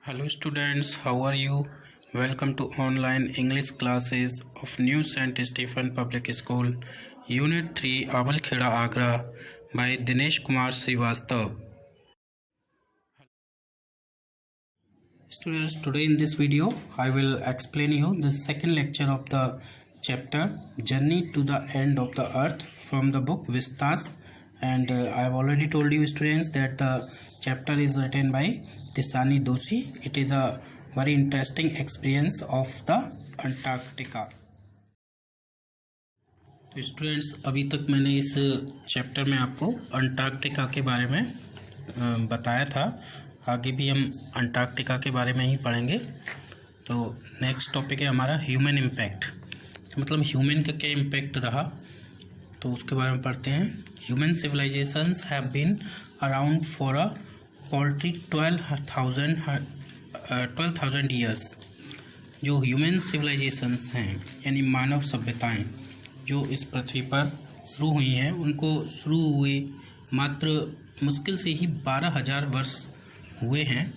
Hello students, how are you? Welcome to online English classes of New St. Stephen Public School, Unit 3, Awalkheda, Agra by Dinesh Kumar Srivastav. Students, today in this video, I will explain you the second lecture of the chapter Journey to the End of the Earth from the book Vistas. And I have already told you students that the chapter is written by Tisani Doshi. It is a very interesting experience of the Antarctica. तो students, अभी तक मैंने इस chapter में आपको Antarctica के बारे में बताया था. आगे भी हम अंटार्कटिका के बारे में ही पढ़ेंगे. तो नेक्स्ट टॉपिक है हमारा ह्यूमन इम्पैक्ट. मतलब ह्यूमन का क्या इम्पैक्ट रहा, तो उसके बारे में पढ़ते हैं. Human civilisations have been around for a paltry 12,000 years. जो ह्यूमन सिविलाइजेशंस हैं यानी मानव सभ्यताएं जो इस पृथ्वी पर शुरू हुई हैं, उनको शुरू हुए मात्र मुश्किल से ही 12,000 वर्ष हुए हैं.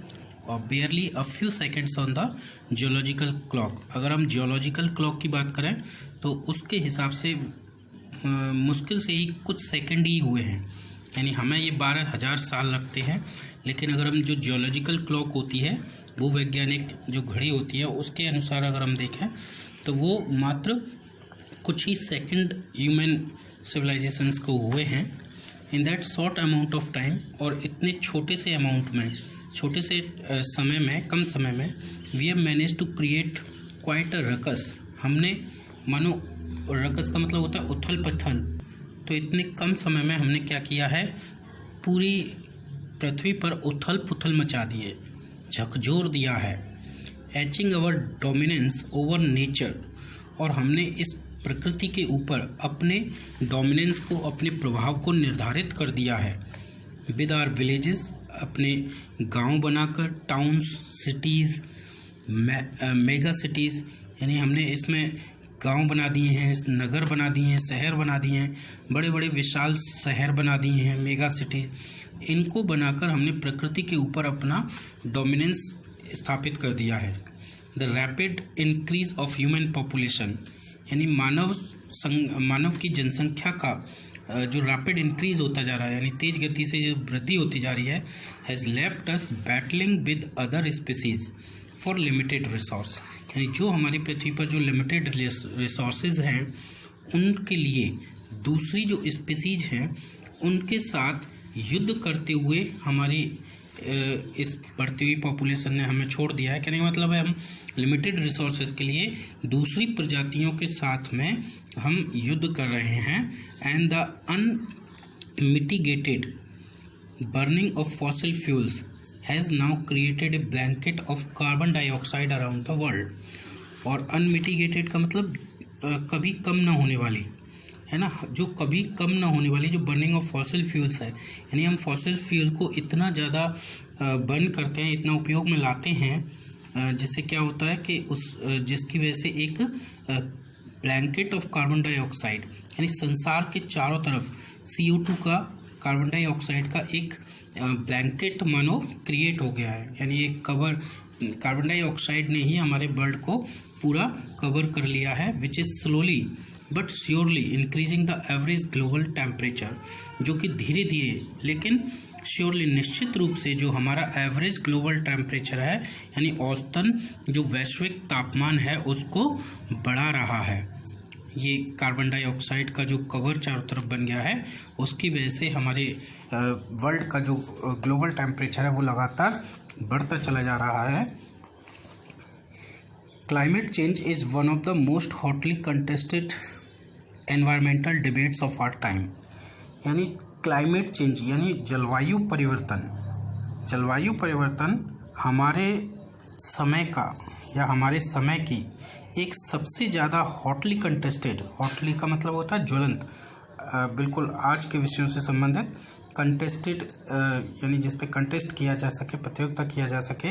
और barely a few seconds on the geological clock. अगर हम जियोलॉजिकल क्लॉक की बात करें तो उसके हिसाब से मुश्किल से ही कुछ सेकंड ही हुए हैं. यानी हमें ये 12,000 साल लगते हैं, लेकिन अगर हम जो जियोलॉजिकल क्लॉक होती है, भूवैज्ञानिक जो घड़ी होती है, उसके अनुसार अगर हम देखें तो वो मात्र कुछ ही सेकंड ह्यूमन सिविलाइजेशंस को हुए हैं. In that short amount of time, और इतने छोटे से अमाउंट में, छोटे से समय में, कम समय में, we have manage to create quite a ruckus. हमने मानो, रकस का मतलब होता है उथल पथल. तो इतने कम समय में हमने क्या किया है, पूरी पृथ्वी पर उथल पुथल मचा दिए, झकझोर दिया है. एचिंग अवर डोमिनेंस ओवर नेचर, और हमने इस प्रकृति के ऊपर अपने डोमिनेंस को, अपने प्रभाव को निर्धारित कर दिया है. विद आवर विलेजेस, अपने गांव बनाकर, टाउन्स, सिटीज़, मेगा सिटीज़, यानी हमने इसमें गांव बना दिए हैं, नगर बना दिए हैं, शहर बना दिए हैं, बड़े बड़े विशाल शहर बना दिए हैं, मेगा सिटी. इनको बनाकर हमने प्रकृति के ऊपर अपना डोमिनेंस स्थापित कर दिया है. The rapid increase of human population, यानी मानव की जनसंख्या का जो रैपिड इंक्रीज होता जा रहा है, यानी तेज गति से जो वृद्धि होती जा रही है, has left us battling with other species for limited resource. यानी जो हमारी पृथ्वी पर जो लिमिटेड रिसोर्सेज हैं, उनके लिए दूसरी जो स्पीसीज हैं उनके साथ युद्ध करते हुए हमारी इस बढ़ती हुई पॉपुलेशन ने हमें छोड़ दिया है. कहने का मतलब है हम लिमिटेड रिसोर्सेज के लिए दूसरी प्रजातियों के साथ में हम युद्ध कर रहे हैं. And the unmitigated burning of fossil fuels has now created a blanket of carbon dioxide around the world. और अनमिटिगेटेड का मतलब कभी कम ना होने वाली, है ना, जो कभी कम ना होने वाली जो बर्निंग ऑफ फॉसिल फ्यूल्स है. यानी हम फॉसिल फ्यूल को इतना ज़्यादा बर्न करते हैं, इतना उपयोग में लाते हैं, जिससे क्या होता है कि जिसकी वजह से एक ब्लैंकेट ऑफ कार्बन डाइऑक्साइड, यानी संसार के चारों तरफ CO2 का, कार्बन डाइऑक्साइड का एक ब्लैंकेट मानो क्रिएट हो गया है. यानी एक कवर, कार्बन डाइऑक्साइड ने ही हमारे वर्ल्ड को पूरा कवर कर लिया है. Which is slowly but surely increasing the average global temperature, जो कि धीरे धीरे लेकिन श्योरली, निश्चित रूप से जो हमारा एवरेज ग्लोबल टेम्परेचर है, यानी औसतन जो वैश्विक तापमान है, उसको बढ़ा रहा है. ये कार्बन डाइऑक्साइड का जो कवर चारों तरफ बन गया है, उसकी वजह से हमारे वर्ल्ड का जो ग्लोबल टेम्परेचर है वो लगातार बढ़ता चला जा रहा है. Climate change is one of the most hotly contested environmental debates of our time. यानी क्लाइमेट चेंज यानी जलवायु परिवर्तन. जलवायु परिवर्तन हमारे समय का या हमारे समय की एक सबसे ज़्यादा हॉटली कंटेस्टेड, हॉटली का मतलब होता है ज्वलंत, बिल्कुल आज के विषयों से संबंधित, कंटेस्टेड यानी जिस पे कंटेस्ट किया जा सके, प्रतियोगिता किया जा सके,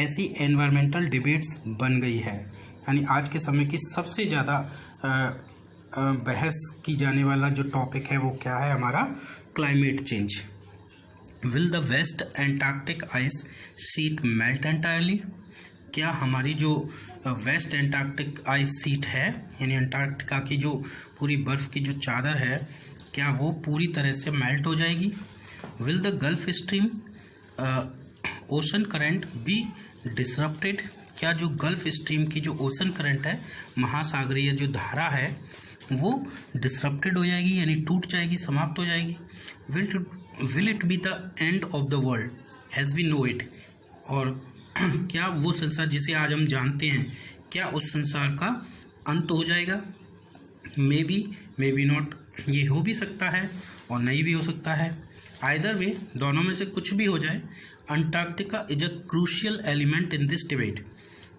ऐसी एनवायरमेंटल डिबेट्स बन गई है. यानी आज के समय की सबसे ज़्यादा बहस की जाने वाला जो टॉपिक है वो क्या है, हमारा climate change. Will the West Antarctic ice sheet melt entirely? क्या हमारी जो वेस्ट एंटार्क्टिक आइस शीट है यानी अंटार्कटिका की जो पूरी बर्फ़ की जो चादर है, क्या वो पूरी तरह से मेल्ट हो जाएगी? Will the Gulf Stream ocean current be disrupted? क्या जो गल्फ स्ट्रीम की जो ओशन करंट है, महासागरीय जो धारा है, वो डिसरप्टेड हो जाएगी यानी टूट जाएगी, समाप्त हो जाएगी? Will it be the end of the world has we know it? और क्या वो संसार जिसे आज हम जानते हैं, क्या उस संसार का अंत हो जाएगा? मे बी नॉट, ये हो भी सकता है और नहीं भी हो सकता है। आइदर वे, दोनों में से कुछ भी हो जाए, Antarctica is a crucial element in this debate.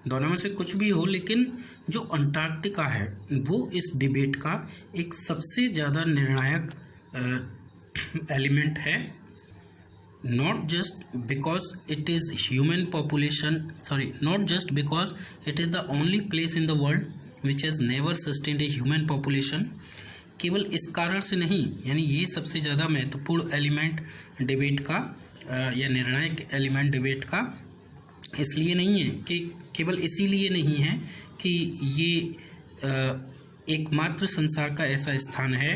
दोनों में से कुछ भी हो, लेकिन जो अंटार्कटिका है वो इस डिबेट का एक सबसे ज़्यादा निर्णायक एलिमेंट है। not just because it is the only place in the world which has never sustained a human population, केवल इस कारण से नहीं, यानी ये सबसे ज़्यादा महत्वपूर्ण एलिमेंट डिबेट का या निर्णायक एलिमेंट डिबेट का इसलिए नहीं है कि केवल इसीलिए नहीं है कि ये एकमात्र संसार का ऐसा स्थान है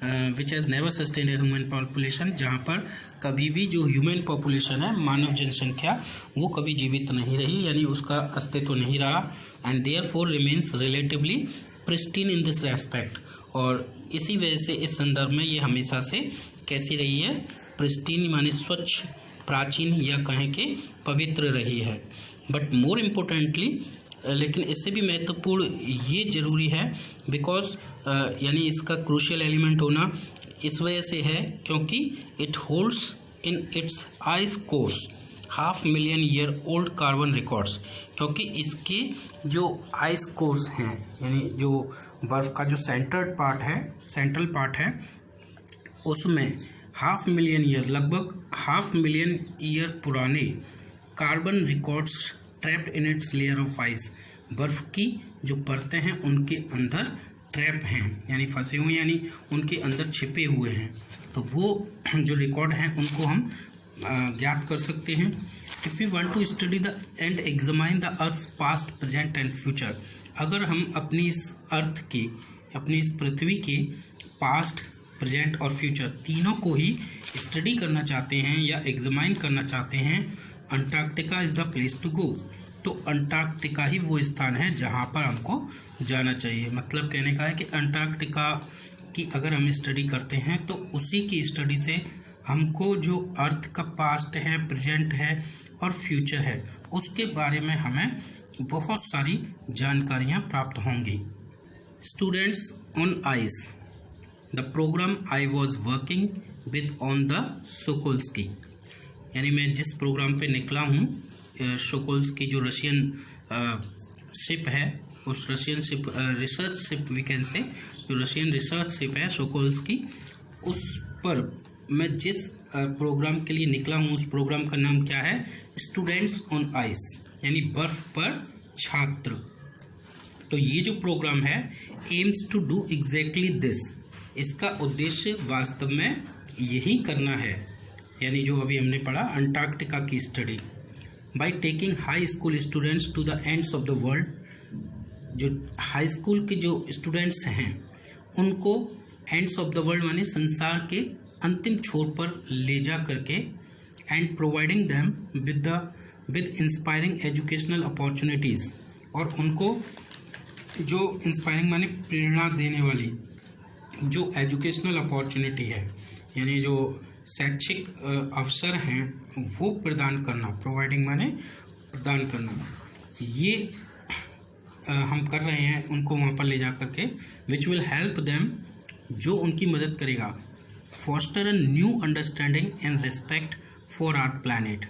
which has never sustained a human population, जहाँ पर कभी भी जो ह्यूमन पॉपुलेशन है, मानव जनसंख्या, वो कभी जीवित नहीं रही, यानी उसका अस्तित्व नहीं रहा। And therefore remains relatively pristine in this respect, और इसी वजह से इस संदर्भ में ये हमेशा से कैसी रही है? प्रिस्टीन माने स्वच्छ, प्राचीन, या कहें कि पवित्र रही है। बट मोर इम्पोर्टेंटली, लेकिन इससे भी महत्वपूर्ण ये जरूरी है, बिकॉज यानी इसका क्रूशियल एलिमेंट होना इस वजह से है क्योंकि it holds in its ice course 500,000 year old carbon records, क्योंकि इसके जो आइस कोर्स हैं यानी जो बर्फ़ का जो सेंट्रल पार्ट है उसमें 500,000 ईयर, लगभग 500,000 ईयर पुराने carbon records trapped in its layer of ice, बर्फ़ की जो परतें हैं उनके अंदर ट्रैप हैं, यानी फंसे हुए, यानी उनके अंदर छिपे हुए हैं। तो वो जो रिकॉर्ड हैं उनको हम ज्ञात कर सकते हैं। If you want to study the and examine the earth past, present and future, अगर हम अपनी इस पृथ्वी के पास्ट, प्रेजेंट और फ्यूचर तीनों को ही स्टडी करना चाहते हैं या एग्जामाइन करना चाहते हैं, Antarctica is the place to go. तो अंटार्कटिका ही वो स्थान है जहाँ पर हमको जाना चाहिए। मतलब कहने का है कि अंटार्कटिका की अगर हम स्टडी करते हैं तो उसी की स्टडी से हमको जो अर्थ का पास्ट है, प्रेजेंट है और फ्यूचर है, उसके बारे में हमें बहुत सारी जानकारियाँ प्राप्त होंगी। Students on ice, the programme I was working with on the Shokalskiy, यानी मैं जिस प्रोग्राम पे निकला हूँ, सोकोल्स्की जो रशियन शिप है, उस Russian ship, research ship we can say, जो रशियन रिसर्च शिप है सोकोल्स्की, उस पर मैं जिस प्रोग्राम के लिए निकला हूँ उस प्रोग्राम का नाम क्या है? स्टूडेंट्स ऑन आइस, यानी बर्फ पर छात्र। तो ये जो प्रोग्राम है aims to do exactly this, इसका उद्देश्य वास्तव में यही करना है, यानी जो अभी हमने पढ़ा अंटार्कटिका की study. By taking high school students to the ends of the world, जो हाई स्कूल के जो स्टूडेंट्स हैं उनको एंड्स ऑफ द वर्ल्ड माने संसार के अंतिम छोर पर ले जा करके, and providing them with inspiring educational opportunities, और उनको जो इंस्पायरिंग माने प्रेरणा देने वाली जो एजुकेशनल अपॉर्चुनिटी है, यानी जो शैक्षिक अवसर हैं वो प्रदान करना, प्रोवाइडिंग माने प्रदान करना, ये हम कर रहे हैं उनको वहाँ पर ले जा करके, विच विल हेल्प देम, जो उनकी मदद करेगा, foster a new understanding and respect for our planet,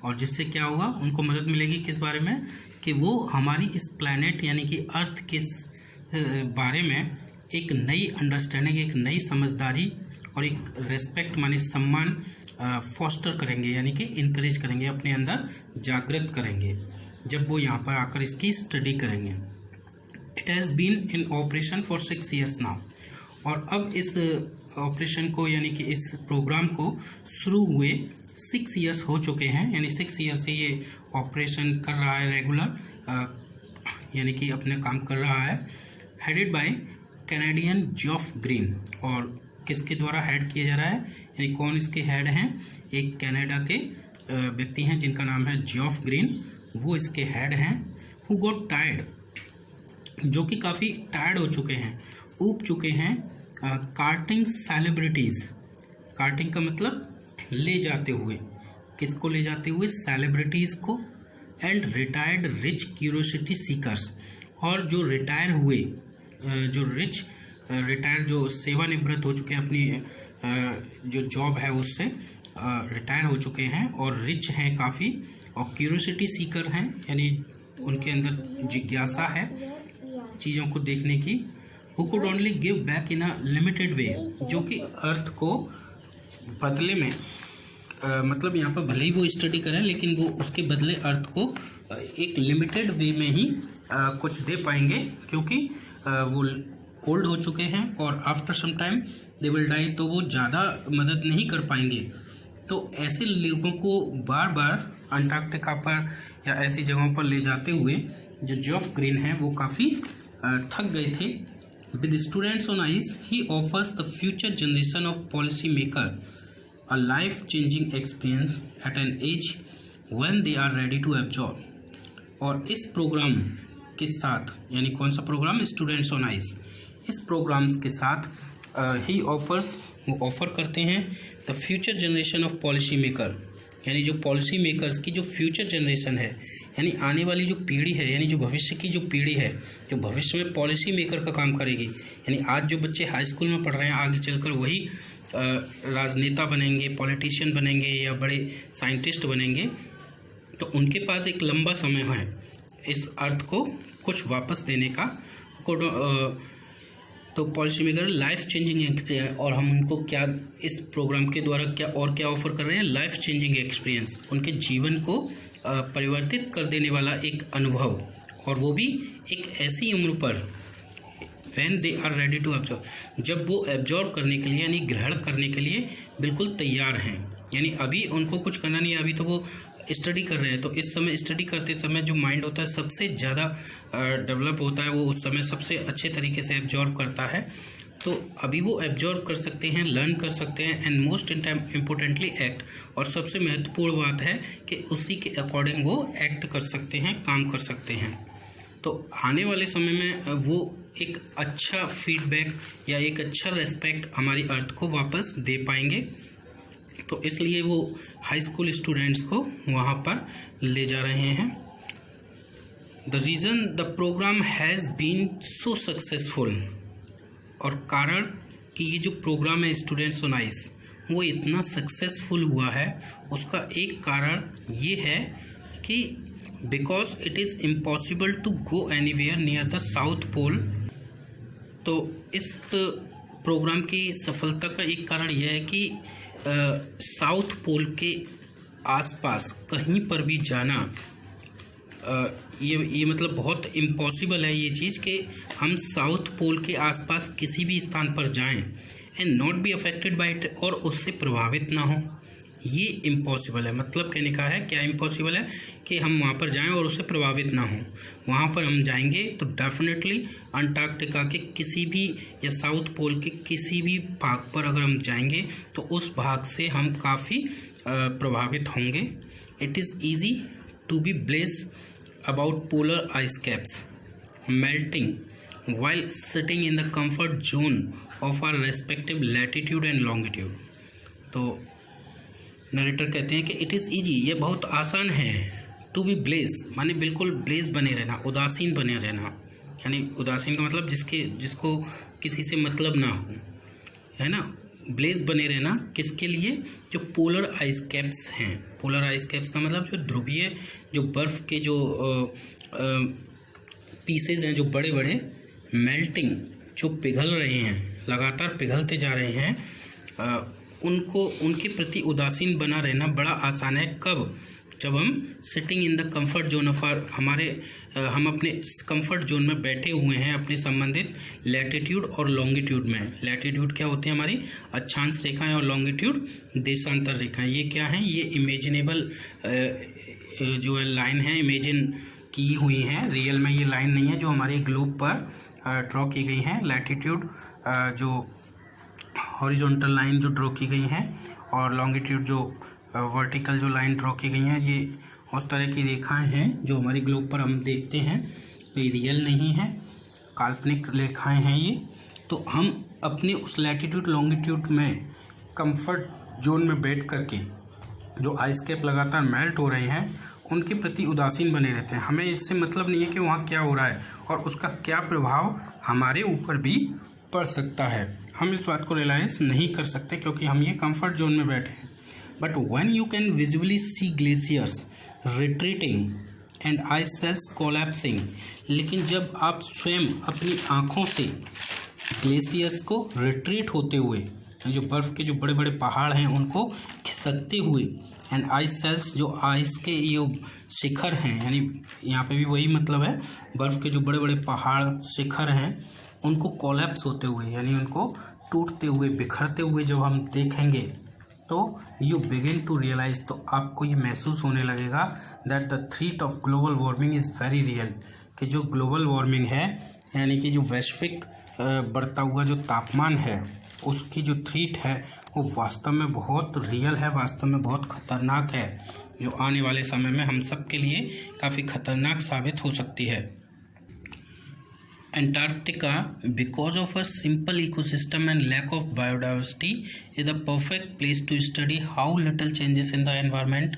और जिससे क्या होगा, उनको मदद मिलेगी किस बारे में, कि वो हमारी इस प्लैनेट यानी कि अर्थ के बारे में एक नई अंडरस्टैंडिंग, एक नई समझदारी और एक रेस्पेक्ट माने सम्मान फॉस्टर करेंगे, यानी कि इनकरेज करेंगे, अपने अंदर जागृत करेंगे जब वो यहाँ पर आकर इसकी स्टडी करेंगे। It has been in operation for 6 years now, और अब इस ऑपरेशन को यानी कि इस प्रोग्राम को शुरू हुए 6 ईयर्स हो चुके हैं, यानी 6 ईयर से ये ऑपरेशन कर रहा है रेगुलर, यानी कि अपने काम कर रहा है। हेडेड बाय कैनेडियन जॉफ ग्रीन, और किसके द्वारा हेड किया जा रहा है, यानी कौन इसके हेड हैं, एक कनाडा के व्यक्ति हैं जिनका नाम है जॉफ ग्रीन, वो इसके हेड हैं। हु गॉट टायर्ड, जो कि काफ़ी टायर्ड हो चुके हैं, ऊब चुके हैं, कार्टिंग सेलिब्रिटीज़, कार्टिंग का मतलब ले जाते हुए, किसको ले जाते हुए, सेलिब्रिटीज़ को, and retired rich curiosity seekers, और जो रिटायर हुए, जो रिच रिटायर, जो सेवानिवृत्त हो चुके हैं, अपनी जो जॉब है उससे रिटायर हो चुके हैं और रिच हैं काफ़ी, और क्यूरियोसिटी सीकर हैं, यानी उनके अंदर जिज्ञासा है चीज़ों को देखने की। Who could only give back in a limited way, जो कि अर्थ को बदले में मतलब यहाँ पर भले ही वो स्टडी करें लेकिन वो उसके बदले अर्थ को एक लिमिटेड वे में ही कुछ दे पाएंगे, क्योंकि वो ओल्ड हो चुके हैं और after some time they will die, तो वो ज़्यादा मदद नहीं कर पाएंगे। तो ऐसे लोगों को बार बार अंटार्कटिका पर या ऐसी जगहों पर ले जाते हुए जो जॉफ ग्रीन है वो काफ़ी थक गए थे। With students on ice he offers the future generation of policy maker a life-changing experience at an age when they are ready to absorb। और इस प्रोग्राम के साथ, यानी कौन सा प्रोग्राम, स्टूडेंट्स ऑन आइस, इस प्रोग्राम्स के साथ ही ऑफर्स, वो ऑफर करते हैं the future generation of policy maker, यानी जो पॉलिसी मेकर्स की जो फ्यूचर जनरेशन है, यानी आने वाली जो पीढ़ी है, यानी जो भविष्य की जो पीढ़ी है, जो भविष्य में पॉलिसी मेकर का काम करेगी, यानी आज जो बच्चे हाई स्कूल में पढ़ रहे हैं आगे चलकर वही राजनेता बनेंगे, पॉलिटिशियन बनेंगे या बड़े साइंटिस्ट बनेंगे, तो उनके पास एक लंबा समय है इस अर्थ को कुछ वापस देने का। तो policy maker life changing experience, और हम उनको क्या इस प्रोग्राम के द्वारा क्या ऑफर कर रहे हैं, लाइफ चेंजिंग एक्सपीरियंस, उनके जीवन को परिवर्तित कर देने वाला एक अनुभव, और वो भी एक ऐसी उम्र पर when they are ready to absorb, जब वो एब्जॉर्ब करने के लिए यानी ग्रहण करने के लिए बिल्कुल तैयार हैं। यानी अभी उनको कुछ करना नहीं है, अभी तो वो स्टडी कर रहे हैं, तो इस समय स्टडी करते समय जो माइंड होता है सबसे ज़्यादा डेवलप होता है, वो उस समय सबसे अच्छे तरीके से एब्जॉर्ब करता है। तो अभी वो एब्जॉर्ब कर सकते हैं, लर्न कर सकते हैं, एंड मोस्ट इम्पोर्टेंटली एक्ट, और सबसे महत्वपूर्ण बात है कि उसी के अकॉर्डिंग वो एक्ट कर सकते हैं, काम कर सकते हैं। तो आने वाले समय में वो एक अच्छा फीडबैक या एक अच्छा रेस्पेक्ट हमारी अर्थ को वापस दे पाएंगे। तो इसलिए वो हाई स्कूल स्टूडेंट्स को वहाँ पर ले जा रहे हैं। The reason the programme has been so successful, और कारण कि ये जो प्रोग्राम है स्टूडेंट्स ऑन आइस वो इतना सक्सेसफुल हुआ है, उसका एक कारण ये है कि because it is impossible to go anywhere near the South Pole. तो इस प्रोग्राम की सफलता का एक कारण यह है कि साउथ पोल के आसपास कहीं पर भी जाना ये मतलब बहुत इम्पॉसिबल है ये चीज़ कि हम साउथ पोल के आसपास किसी भी स्थान पर जाएं and not be affected by it, और उससे प्रभावित ना हो, ये इम्पॉसिबल है। मतलब कहने का है क्या इम्पॉसिबल है कि हम वहाँ पर जाएं और उससे प्रभावित ना हो। वहाँ पर हम जाएंगे तो डेफिनेटली अंटार्कटिका के किसी भी या साउथ पोल के किसी भी भाग पर अगर हम जाएंगे तो उस भाग से हम काफ़ी प्रभावित होंगे। It is easy to be blase about polar ice caps melting while sitting in the comfort zone of our respective latitude and longitude. तो नरेटर कहते हैं कि इट इज़ ईजी, ये बहुत आसान है, टू बी ब्लेस माने बिल्कुल ब्लेस बने रहना, उदासीन बने रहना, यानी उदासीन का मतलब जिसको किसी से मतलब ना हो, है ना। ब्लेस बने रहना किसके लिए, जो पोलर आइस कैप्स हैं। पोलर आइस कैप्स का मतलब जो ध्रुवीय जो बर्फ़ के जो पीसेज हैं, जो बड़े बड़े मेल्टिंग जो पिघल रहे हैं, लगातार पिघलते जा रहे हैं, उनको उनके प्रति उदासीन बना रहना बड़ा आसान है। कब, जब हम sitting in the comfort zone of our हम अपने कंफर्ट जोन में बैठे हुए हैं अपने संबंधित लैटिट्यूड और लॉन्गिट्यूड में। लैटिट्यूड क्या होती है हमारी अक्षांश रेखाएं और लॉन्गिट्यूड देशांतर रेखाएं। ये क्या है, ये इमेजिनेबल जो है लाइन है, इमेजिन की हुई है, रियल में ये लाइन नहीं है जो हमारे ग्लोब पर ड्रॉ की गई है। लैटिट्यूड जो हॉरिजॉन्टल लाइन जो ड्रॉ की गई है और लॉन्गिट्यूड जो वर्टिकल जो लाइन ड्रॉ की गई हैं, ये उस तरह की रेखाएं हैं जो हमारी ग्लोब पर हम देखते हैं। ये रियल नहीं है, काल्पनिक रेखाएं हैं ये। तो हम अपने उस लैटिट्यूड लॉन्गिट्यूड में कंफर्ट जोन में बैठ करके जो आइस कैप लगातार मेल्ट हो रहे हैं उनके प्रति उदासीन बने रहते हैं। हमें इससे मतलब नहीं है कि वहाँ क्या हो रहा है और उसका क्या प्रभाव हमारे ऊपर भी पड़ सकता है। हम इस बात को रियलाइज नहीं कर सकते क्योंकि हम ये कंफर्ट जोन में बैठे हैं। But when you can visually see glaciers retreating and ice shelves collapsing, लेकिन जब आप स्वयं अपनी आँखों से ग्लेशियर्स को रिट्रीट होते हुए, जो बर्फ़ के जो बड़े बड़े पहाड़ हैं उनको खिसकते हुए, एंड आइस शेल्स जो आइस के ये शिखर हैं, यानी यहाँ पे भी वही मतलब है, बर्फ़ के जो बड़े बड़े पहाड़ शिखर हैं उनको कोलैप्स होते हुए यानी उनको टूटते हुए बिखरते हुए जब हम देखेंगे तो यू बिगिन टू रियलाइज, तो आपको ये महसूस होने लगेगा that the threat of global warming is very real, कि जो ग्लोबल वार्मिंग है यानी कि जो वैश्विक बढ़ता हुआ जो तापमान है उसकी जो थ्रेट है वो वास्तव में बहुत रियल है, वास्तव में बहुत ख़तरनाक है, जो आने वाले समय में हम सब के लिए काफ़ी ख़तरनाक साबित हो सकती है। Antarctica, because of a simple ecosystem and lack of biodiversity, is the perfect place to study how little changes in the environment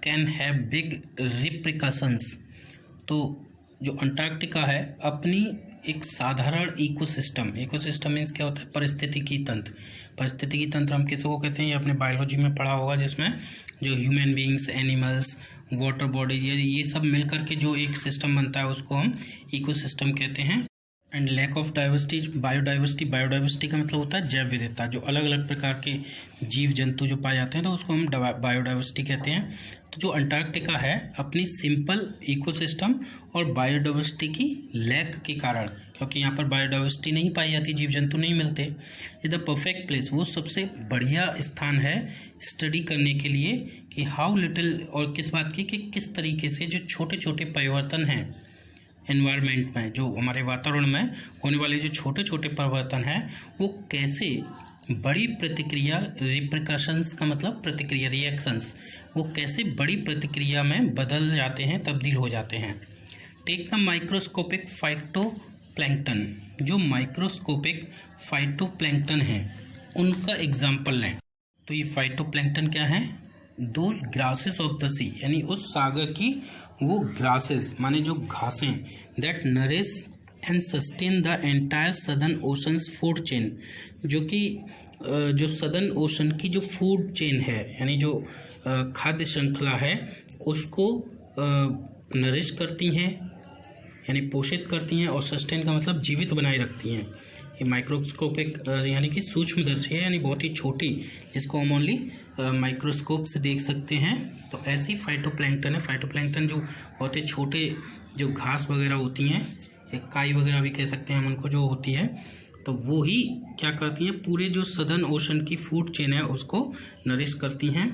can have big repercussions. तो जो अंटार्कटिका है अपनी एक साधारण इकोसिस्टम मीन्स क्या होता है, पारिस्थितिकी तंत्र हम किसको कहते हैं, ये अपने बायोलॉजी में पढ़ा होगा, जिसमें जो human beings, animals, water bodies, ये सब मिलकर के जो एक सिस्टम बनता है उसको हम इकोसिस्टम कहते हैं। एंड लैक ऑफ बायोडाइवर्सिटी का मतलब होता है जैव विविधता, जो अलग अलग प्रकार के जीव जंतु जो पाए जाते हैं तो उसको हम बायोडाइवर्सिटी कहते हैं। तो जो अंटार्कटिका है अपनी सिंपल इकोसिस्टम और बायोडाइवर्सिटी की लैक के कारण, क्योंकि यहाँ पर बायोडाइवर्सिटी नहीं पाई जाती, जीव जंतु नहीं मिलते, इज द परफेक्ट प्लेस, वो सबसे बढ़िया स्थान है स्टडी करने के लिए कि हाउ लिटिल, और किस बात की कि किस तरीके से जो छोटे छोटे परिवर्तन हैं एनवायरनमेंट में, जो हमारे वातावरण में होने वाले जो छोटे छोटे परिवर्तन हैं वो कैसे बड़ी प्रतिक्रिया, रिप्रिकॉशंस का मतलब प्रतिक्रिया, रिएक्शंस, वो कैसे बड़ी प्रतिक्रिया में बदल जाते हैं, तब्दील हो जाते हैं। टेक द माइक्रोस्कोपिक फाइटोप्लैंक्टन, जो माइक्रोस्कोपिक फाइटोप्लैंक्टन हैं उनका एग्जाम्पल लें। तो ये फाइटोप्लैंक्टन क्या है, दोज ग्रासेस ऑफ द सी, यानी उस सागर की वो ग्रासेस माने जो घासें, that nourish and sustain the entire southern oceans food chain, जो कि जो सदर्न ओशन की जो फूड चेन है यानी जो खाद्य श्रृंखला है उसको नरिश करती हैं यानी पोषित करती हैं, और सस्टेन का मतलब जीवित बनाए रखती हैं। ये माइक्रोस्कोपिक यानी कि सूक्ष्मदर्शी है, यानी बहुत ही छोटी, जिसको हम ओनली माइक्रोस्कोप से देख सकते हैं। तो ऐसी फाइटोप्लैंक्टन है। फाइटोप्लैंक्टन जो बहुत ही छोटे जो घास वगैरह होती हैं, एक काई वगैरह भी कह सकते हैं हम उनको, जो होती है, तो वो ही क्या करती हैं, पूरे जो सदर्न ओशन की फूड चेन है उसको नरिश करती हैं।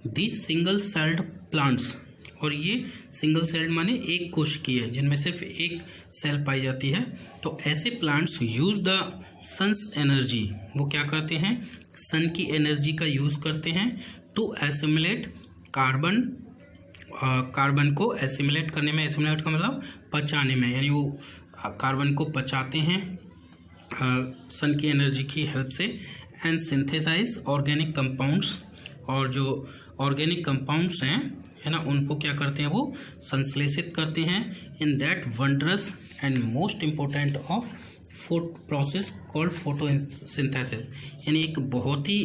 दिस सिंगल सेल्ड प्लांट्स, और ये सिंगल सेल्ड माने एक कोशिकीय है जिनमें सिर्फ एक सेल पाई जाती है। तो ऐसे plants use the sun's energy, वो क्या करते हैं, सन की एनर्जी का यूज़ करते हैं टू एसिमुलेट कार्बन, कार्बन को एसिमुलेट करने में, एसिमुलेट का मतलब पचाने में, यानी वो कार्बन को पचाते हैं सन की एनर्जी की हेल्प से। एंड सिंथेसाइज ऑर्गेनिक कंपाउंड्स, और जो ऑर्गेनिक कंपाउंड्स हैं है ना, उनको क्या करते हैं, वो संश्लेषित करते हैं in that wondrous and most important of process called photosynthesis, यानी एक बहुत ही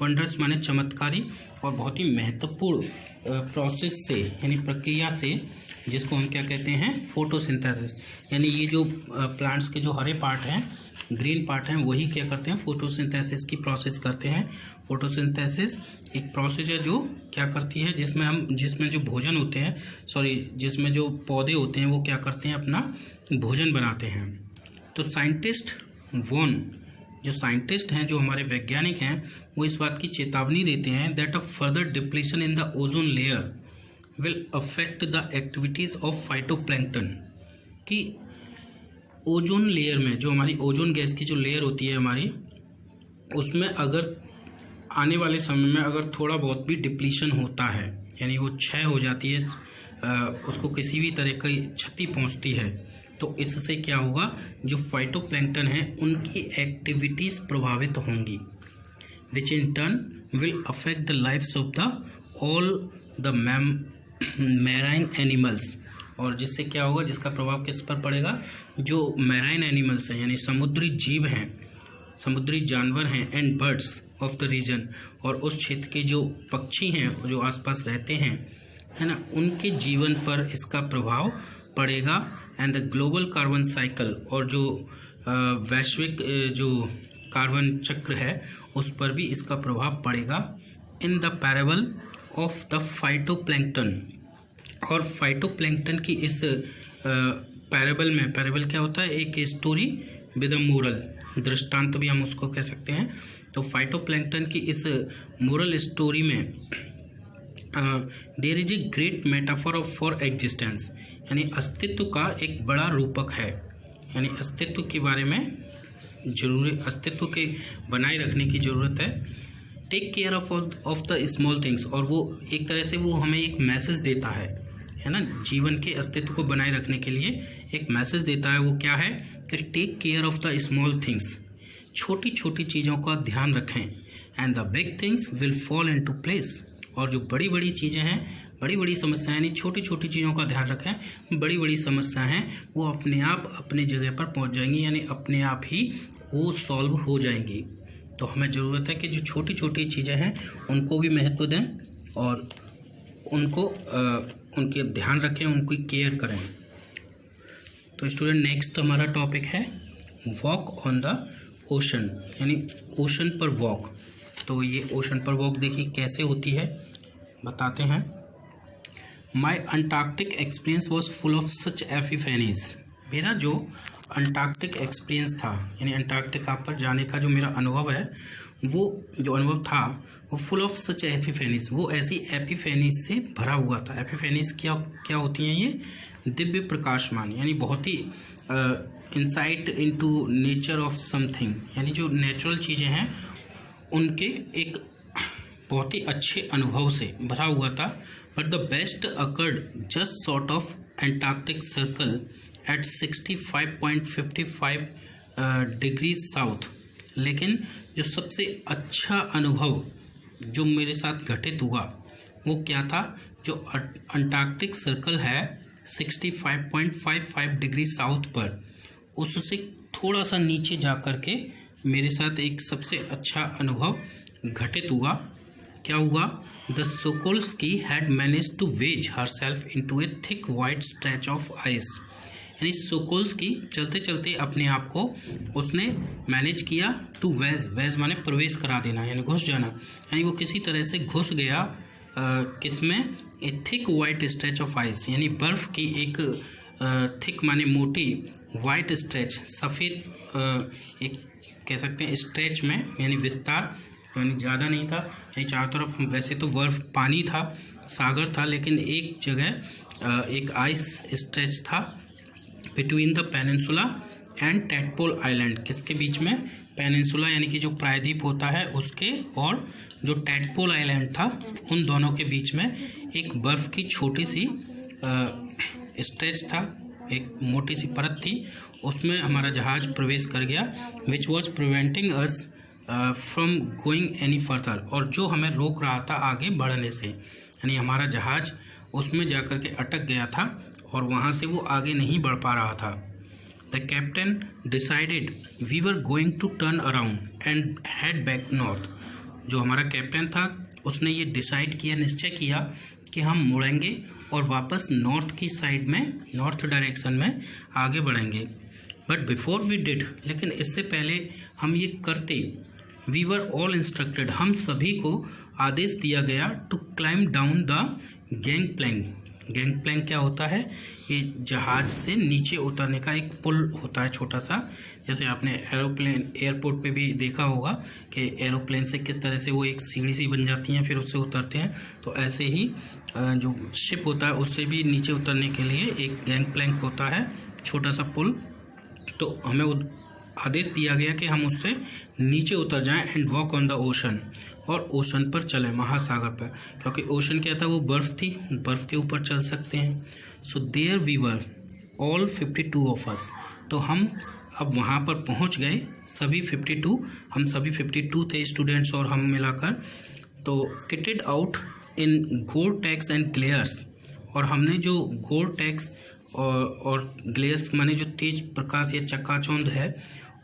वंडरस माने चमत्कारी और बहुत ही महत्वपूर्ण प्रोसेस से यानी प्रक्रिया से जिसको हम क्या कहते हैं, फोटोसिंथेसिस। यानी ये जो प्लांट्स के जो हरे पार्ट हैं, ग्रीन पार्ट हैं, वही क्या करते हैं, फोटोसिंथेसिस की प्रोसेस करते हैं। फोटोसिंथेसिस एक प्रोसेस है जो क्या करती है, जिसमें जो भोजन होते हैं, जिसमें जो पौधे होते हैं वो क्या करते हैं, अपना भोजन बनाते हैं। तो जो साइंटिस्ट हैं, जो हमारे वैज्ञानिक हैं, वो इस बात की चेतावनी देते हैं that a further depletion in the ozone layer will affect the activities of phytoplankton, कि ओजोन लेयर में, जो हमारी ओजोन गैस की जो लेयर होती है हमारी, उसमें अगर आने वाले समय में अगर थोड़ा बहुत भी डिप्लीशन होता है, यानी वो क्षय हो जाती है, उसको किसी भी तरह की क्षति पहुंचती है, तो इससे क्या होगा, जो फाइटोप्लैंक्टन है उनकी एक्टिविटीज प्रभावित होंगी, which in turn will affect the lifes of the all the marine animals, और जिससे क्या होगा, जिसका प्रभाव किस पर पड़ेगा, जो मैराइन एनिमल्स हैं, यानी समुद्री जीव हैं, समुद्री जानवर हैं, and birds of the region, और उस क्षेत्र के जो पक्षी हैं जो आसपास रहते हैं, है ना, उनके जीवन पर इसका प्रभाव पड़ेगा। And the global carbon cycle, और जो वैश्विक जो कार्बन चक्र है उस पर भी इसका प्रभाव पड़ेगा। In the parable of the phytoplankton, और फाइटोप्लैंक्टन की इस पैराबल में, पैराबल क्या होता है, एक स्टोरी विद अ मोरल, दृष्टांत भी हम उसको कह सकते हैं। तो फाइटोप्लैंक्टन की इस मोरल स्टोरी में there is a great metaphor for existence, यानी अस्तित्व का एक बड़ा रूपक है, यानी अस्तित्व के बारे में जरूरी, अस्तित्व के बनाए रखने की ज़रूरत है। Take care of the small things, और वो एक तरह से वो हमें एक मैसेज देता है ना, जीवन के अस्तित्व को बनाए रखने के लिए एक मैसेज देता है। वो क्या है कि take care of the small things, छोटी छोटी चीज़ों का ध्यान रखें, and the big things will fall into place, और जो बड़ी बड़ी चीज़ें हैं, बड़ी बड़ी समस्याएं, यानी छोटी छोटी चीज़ों का ध्यान रखें, बड़ी बड़ी समस्याएं हैं वो अपने आप अपनी जगह पर पहुंच जाएंगी, यानी अपने आप ही वो सॉल्व हो जाएंगी। तो हमें ज़रूरत है कि जो छोटी छोटी चीज़ें हैं उनको भी महत्व दें, और उनको उनके ध्यान रखें, उनकी केयर करें। तो स्टूडेंट, नेक्स्ट हमारा टॉपिक है वॉक ऑन द ओशन, यानी ओशन पर वॉक। तो ये ओशन पर वॉक देखिए कैसे होती है, बताते हैं। My Antarctic experience was full of such epiphanies, मेरा जो अंटार्कटिक एक्सपीरियंस था, यानी अंटार्कटिका पर जाने का जो मेरा अनुभव है, वो जो अनुभव था वो फुल ऑफ सच एपिफेनीज, वो ऐसी एपिफेनीज से भरा हुआ था। एपिफेनीज क्या होती हैं, ये दिव्य प्रकाशमान, यानी बहुत ही insight into nature of something, यानी जो नेचुरल चीज़ें हैं उनके एक बहुत ही अच्छे अनुभव से भरा हुआ था। But the best occurred just sort of Antarctic circle eight 65.55 degree south. लेकिन जो सबसे अच्छा अनुभव जो मेरे साथ घटित हुआ वो क्या था, जो अंटार्कटिक सर्कल है 65.55 डिग्री साउथ पर, उससे थोड़ा सा नीचे जा कर के मेरे साथ एक सबसे अच्छा अनुभव घटित हुआ। क्या हुआ, the Shokalskiy had manage to wedge herself into a thick white stretch of ice, यानी सोकोल्स्की चलते चलते अपने आप को उसने मैनेज किया टू वेज माने प्रवेश करा देना, यानी घुस जाना, यानी वो किसी तरह से घुस गया किसमें, ए thick white stretch of ice, यानी बर्फ़ की एक थिक माने मोटी, वाइट स्ट्रेच सफ़ेद एक कह सकते हैं स्ट्रेच में, यानी विस्तार, यानी ज़्यादा नहीं था, यानी चारों तरफ वैसे तो बर्फ पानी था, सागर था, लेकिन एक जगह एक आइस स्ट्रेच था between the peninsula and tadpole island, किसके बीच में, पेनिनसुला यानी कि जो प्रायद्वीप होता है उसके, और जो टैडपोल आइलैंड था उन दोनों के बीच में एक बर्फ़ की छोटी सी स्ट्रेच था, एक मोटी सी परत थी, उसमें हमारा जहाज़ प्रवेश कर गया, which was preventing us from going any further, और जो हमें रोक रहा था आगे बढ़ने से, यानी हमारा जहाज़ उसमें जाकर के अटक गया था और वहाँ से वो आगे नहीं बढ़ पा रहा था। The captain decided we were going to turn around and head back north, जो हमारा कैप्टन था उसने ये डिसाइड किया, निश्चय किया कि हम मुड़ेंगे और वापस नॉर्थ की साइड में, नॉर्थ डायरेक्शन में आगे बढ़ेंगे। बट बिफोर वी डिड, लेकिन इससे पहले हम ये करते, वी वर ऑल इंस्ट्रक्टेड, हम सभी को आदेश दिया गया to climb down the gangplank. Gangplank क्या होता है? ये जहाज से नीचे उतरने का एक पुल होता है छोटा सा, जैसे आपने एरोप्लेन एयरपोर्ट पे भी देखा होगा कि एरोप्लेन से किस तरह से वो एक सीढ़ी सी बन जाती हैं, फिर उससे उतरते हैं। तो ऐसे ही जो शिप होता है उससे भी नीचे उतरने के लिए एक गैंग प्लैंक होता है, छोटा सा पुल। तो हमें आदेश दिया गया कि हम उससे नीचे उतर जाएं and walk on the ocean, और ओशन पर चलें, महासागर पर, क्योंकि ओशन क्या था? वो बर्फ़ थी, बर्फ़ के ऊपर चल सकते हैं। So there we were all 52 of us. तो हम अब वहाँ पर पहुँच गए, सभी 52, हम सभी 52 थे स्टूडेंट्स और हम मिलाकर। तो kitted out in Gore-Tex and glares, और हमने जो गोर-टैक्स और ग्लेयर्स माने जो तेज प्रकाश या चकाचौंध है,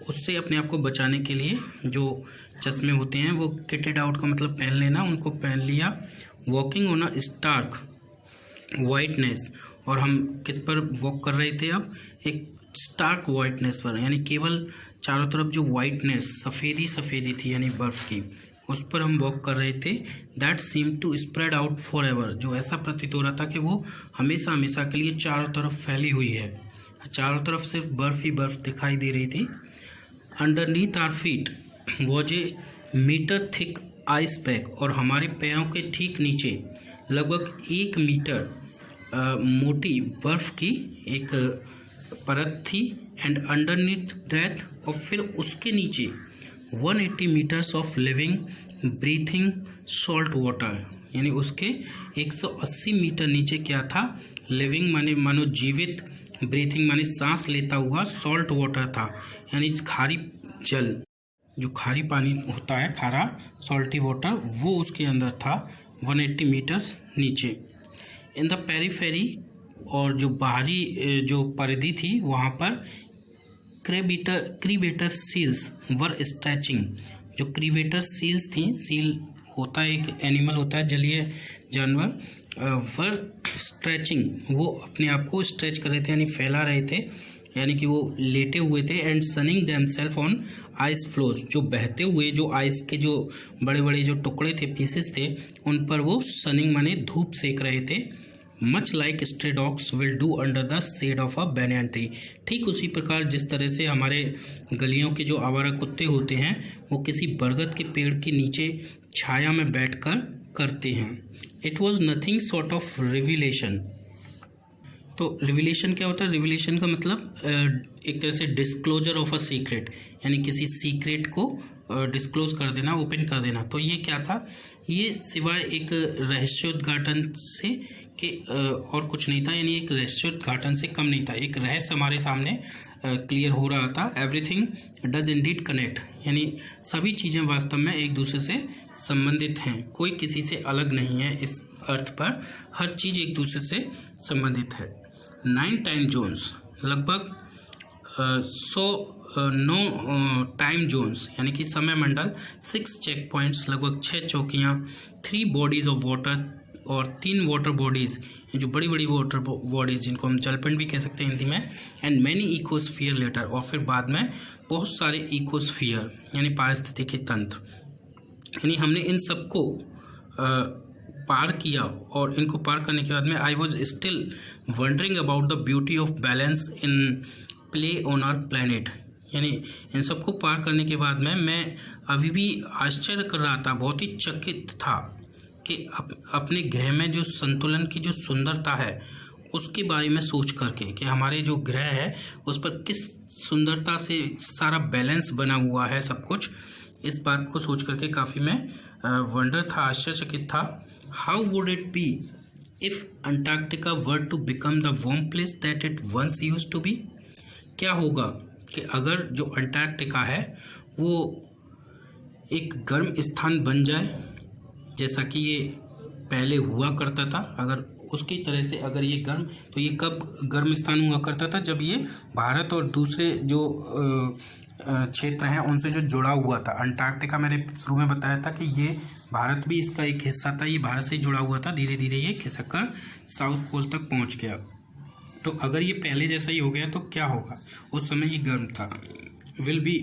उससे अपने आप को बचाने के लिए जो चश्मे होते हैं, वो किटेड आउट का मतलब पहन लेना, उनको पहन लिया। Walking on a stark whiteness, और हम किस पर वॉक कर रहे थे? अब एक स्टार्क वाइटनेस पर, यानी केवल चारों तरफ जो वाइटनेस, सफ़ेदी थी यानी बर्फ़ की, उस पर हम वॉक कर रहे थे। That seem to spread out forever, जो ऐसा प्रतीत हो रहा था कि वो हमेशा हमेशा के लिए चारों तरफ फैली हुई है, चारों तरफ सिर्फ बर्फ़ ही बर्फ़ दिखाई दे रही थी। Underneath our feet was a metre thick ice pack, और हमारे पैरों के ठीक नीचे लगभग 1 मीटर मोटी बर्फ़ की एक परत थी। एंड अंडरनीथ दैट, और फिर उसके नीचे 180 metres of living breathing salt water, यानी उसके 180 मीटर नीचे क्या था? लिविंग माने मानो जीवित, ब्रीथिंग माने सांस लेता हुआ, सॉल्ट वाटर था, यानी खारी जल, जो खारी पानी होता है, खारा सॉल्टी वाटर, वो उसके अंदर था 180 मीटर्स नीचे। इन द पेरीफेरी, और जो बाहरी जो परिधि थी वहाँ पर क्रीवेटर सील्स वर स्ट्रेचिंग, जो क्रीवेटर सील्स थी, सील होता है एक एनिमल होता है, जलीय जानवर, वर स्ट्रेचिंग, वो अपने आप को स्ट्रेच कर रहे थे, यानी फैला रहे थे, यानी कि वो लेटे हुए थे। And sunning themselves on ice floes, जो बहते हुए जो आइस के जो बड़े बड़े जो टुकड़े थे, पीसेस थे, उन पर वो सनिंग माने धूप सेक रहे थे। Much like stray dogs will do under the shade of a banyan tree, ठीक उसी प्रकार जिस तरह से हमारे गलियों के जो आवारा कुत्ते होते हैं वो किसी बरगद के पेड़ के नीचे छाया में बैठकर करते हैं। It was nothing sort of revelation. तो रिविलेशन क्या होता है? रिविलेशन का मतलब एक तरह से डिस्क्लोजर ऑफ अ सीक्रेट, यानी किसी सीक्रेट को डिस्क्लोज कर देना, ओपन कर देना। तो ये क्या था? ये सिवाय एक रहस्योद्घाटन से कि और कुछ नहीं था, यानी एक रहस्योद्घाटन से कम नहीं था, एक रहस्य हमारे सामने क्लियर हो रहा था। एवरीथिंग डज इंडीड कनेक्ट, यानी सभी चीज़ें वास्तव में एक दूसरे से संबंधित हैं, कोई किसी से अलग नहीं है इस अर्थ पर, हर चीज़ एक दूसरे से संबंधित है। 9 टाइम जोन्स, लगभग 9 टाइम जोन्स, यानी कि समय मंडल, 6 चेक पॉइंट्स, लगभग 6 चौकियाँ, 3 बॉडीज ऑफ वाटर, और 3 वाटर बॉडीज़, जो बड़ी बड़ी वाटर बॉडीज़ जिनको हम जलपिंड भी कह सकते हैं हिंदी में। एंड मैनी इकोस्फीयर लेटर, और फिर बाद में बहुत सारे इकोस्फीयर यानी पारिस्थितिकी तंत्र, यानी हमने इन सबको पार किया। और इनको पार करने के बाद में I was still wondering about the beauty of balance in play on our planet, यानी इन सबको पार करने के बाद में मैं अभी भी आश्चर्य कर रहा था, बहुत ही चकित था कि अपने ग्रह में जो संतुलन की जो सुंदरता है उसके बारे में सोच करके, कि हमारे जो ग्रह है उस पर किस सुंदरता से सारा बैलेंस बना हुआ है सब कुछ, इस बात को सोच करके काफ़ी मैं वंडर था, आश्चर्यचकित था। How would it be if Antarctica were to become the warm place that it once used to be, क्या होगा कि अगर जो अंटार्कटिका है वो एक गर्म स्थान बन जाए जैसा कि ये पहले हुआ करता था। अगर उसकी तरह से अगर ये गर्म, तो ये कब गर्म स्थान हुआ करता था? जब ये भारत और दूसरे जो क्षेत्र हैं उनसे जो जुड़ा हुआ था। अंटार्कटिका मैंने शुरू में बताया था कि ये भारत भी इसका एक हिस्सा था, ये भारत से जुड़ा हुआ था। धीरे धीरे ये खिसक कर साउथ पोल तक पहुंच गया। तो अगर ये पहले जैसा ही हो गया तो क्या होगा? उस समय ये गर्म था। Will be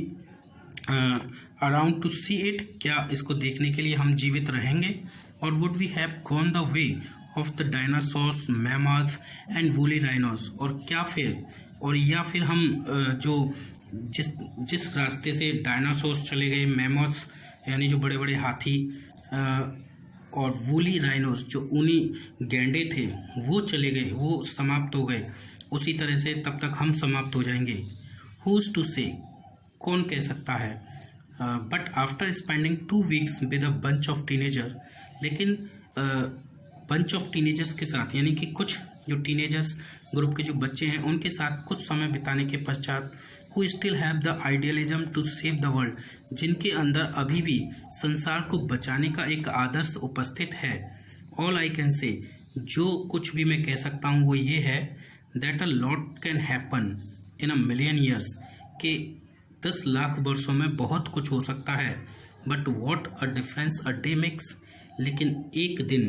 around to see it, क्या इसको देखने के लिए हम जीवित रहेंगे? और would we have gone the way of the dinosaurs, mammals and woolly rhinos, और क्या फिर, और या फिर हम जो जिस रास्ते से डायनासोर्स चले गए, मैमल्स यानी जो बड़े बड़े हाथी, और वूली राइनोस जो ऊनी गैंडे थे वो चले गए, वो समाप्त हो गए, उसी तरह से तब तक हम समाप्त हो जाएंगे। हुज टू से, कौन कह सकता है? But after spending 2 weeks with a bunch of teenager, लेकिन बंच ऑफ टीनेजर्स के साथ, यानी कि कुछ जो टीनेजर्स ग्रुप के जो बच्चे हैं उनके साथ कुछ समय बिताने के पश्चात, who still have the idealism to save the world, जिनके अंदर अभी भी संसार को बचाने का एक आदर्श उपस्थित है। ऑल आई कैन से, जो कुछ भी मैं कह सकता हूँ वो ये है, that a lot can happen in a million years, के 10 लाख वर्षों में बहुत कुछ हो सकता है। But what a difference a day makes, लेकिन एक दिन,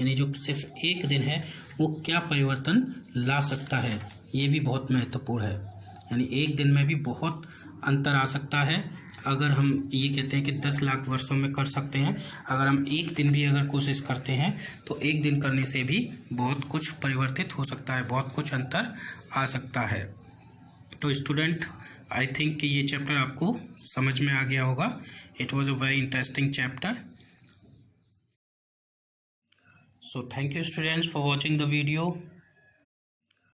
यानी जो सिर्फ एक दिन है, वो क्या परिवर्तन ला सकता है, ये भी बहुत महत्वपूर्ण है। यानी एक दिन में भी बहुत अंतर आ सकता है। अगर हम ये कहते हैं कि 10 लाख वर्षों में कर सकते हैं, अगर हम एक दिन भी अगर कोशिश करते हैं तो एक दिन करने से भी बहुत कुछ परिवर्तित हो सकता है, बहुत कुछ अंतर आ सकता है। तो स्टूडेंट, आई थिंक कि ये चैप्टर आपको समझ में आ गया होगा। It was a very interesting chapter. So thank you students for watching the video.